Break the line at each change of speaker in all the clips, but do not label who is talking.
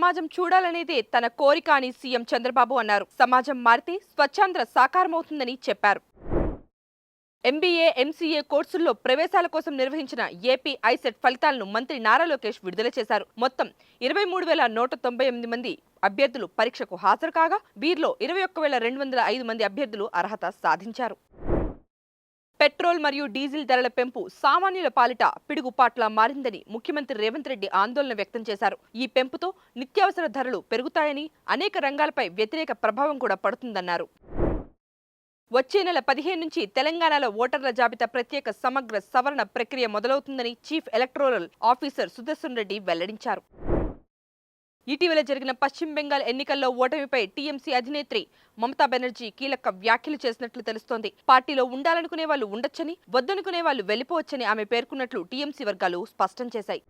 సమాజం చూడాలనేదే తన కోరిక అని సీఎం చంద్రబాబు అన్నారు. సమాజం మారితే స్వచ్ఛాంధ్ర సాకారమవుతుందని చెప్పారు. ఎంబీఏ, ఎంసీఏ కోర్సుల్లో ప్రవేశాల కోసం నిర్వహించిన ఏపీ ఐసెట్ ఫలితాలను మంత్రి నారా లోకేష్ విడుదల చేశారు. మొత్తం 23,198 మంది అభ్యర్థులు పరీక్షకు హాజరు కాగా వీరిలో 21,205 మంది అభ్యర్థులు అర్హత సాధించారు. పెట్రోల్ మరియు డీజిల్ ధరల పెంపు సామాన్యుల పాలిట పిడుగుపాట్లా మారిందని ముఖ్యమంత్రి రేవంత్ రెడ్డి ఆందోళన వ్యక్తం చేశారు. ఈ పెంపుతో నిత్యావసర ధరలు పెరుగుతాయని, అనేక రంగాలపై వ్యతిరేక ప్రభావం కూడా పడుతుందన్నారు. వచ్చే నెల 15 నుంచి తెలంగాణలో ఓటర్ల జాబితా ప్రత్యేక సమగ్ర సవరణ ప్రక్రియ మొదలవుతుందని chief electoral officer Sudarshan Reddy వెల్లడించారు. ఇటీవల జరిగిన పశ్చిమ బెంగాల్ ఎన్నికల్లో ఓటమిపై టీఎంసీ అధినేత్రి మమతా బెనర్జీ కీలక వ్యాఖ్యలు చేసినట్లు తెలుస్తోంది. పార్టీలో ఉండాలనుకునే వాళ్ళు ఉండొచ్చని, వద్దనుకునే వాళ్ళు వెళ్లిపోవచ్చని ఆమె పేర్కొన్నట్లు టీఎంసీ వర్గాలు స్పష్టం చేశాయి.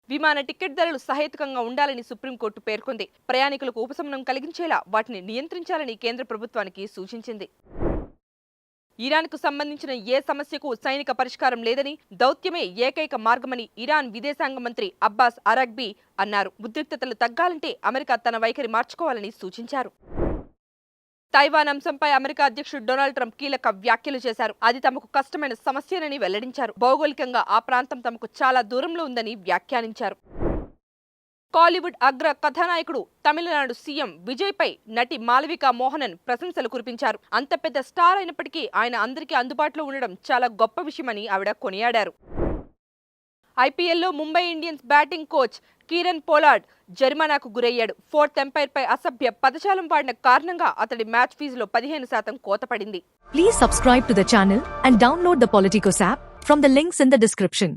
విమాన టికెట్ ధరలు సహేతుకంగా ఉండాలని సుప్రీంకోర్టు పేర్కొంది. ప్రయాణికులకు ఉపశమనం కలిగించేలా వాటిని నియంత్రించాలని కేంద్ర ప్రభుత్వానికి సూచించింది. ఇరాన్కు సంబంధించిన ఏ సమస్యకు సైనిక పరిష్కారం లేదని, దౌత్యమే ఏకైక మార్గమని ఇరాన్ విదేశాంగ మంత్రి అబ్బాస్ అరాగ్బీ అన్నారు. ఉద్రిక్తతలు తగ్గాలంటే అమెరికా తన వైఖరి మార్చుకోవాలని సూచించారు. తైవాన్ అంశంపై అమెరికా అధ్యక్షుడు డొనాల్డ్ ట్రంప్ కీలక వ్యాఖ్యలు చేశారు. అది తమకు కష్టమైన సమస్యనని వెల్లడించారు. భౌగోళికంగా ఆ ప్రాంతం తమకు చాలా దూరంలో ఉందని వ్యాఖ్యానించారు. కాలీవుడ్ అగ్ర కథానాయకుడు తమిళనాడు సీఎం విజయ్ పై నటి మాలవికా మోహనన్ ప్రశంసలు కురిపించారు. అంత పెద్ద స్టార్ అయినప్పటికీ ఆయన అందరికీ అందుబాటులో ఉండడం చాలా గొప్ప విషయమని ఆవిడ కొనియాడారు. ఐపీఎల్లో Mumbai Indians batting coach Kieron Pollard జరిమానాకు గురయ్యాడు. 4th ఎంపైర్ పై అసభ్య పదజాలం వాడిన కారణంగా అతడి మ్యాచ్ ఫీజులో 15% కోత పడింది.
Please subscribe to the channel and download the Politicos app from the links in the description.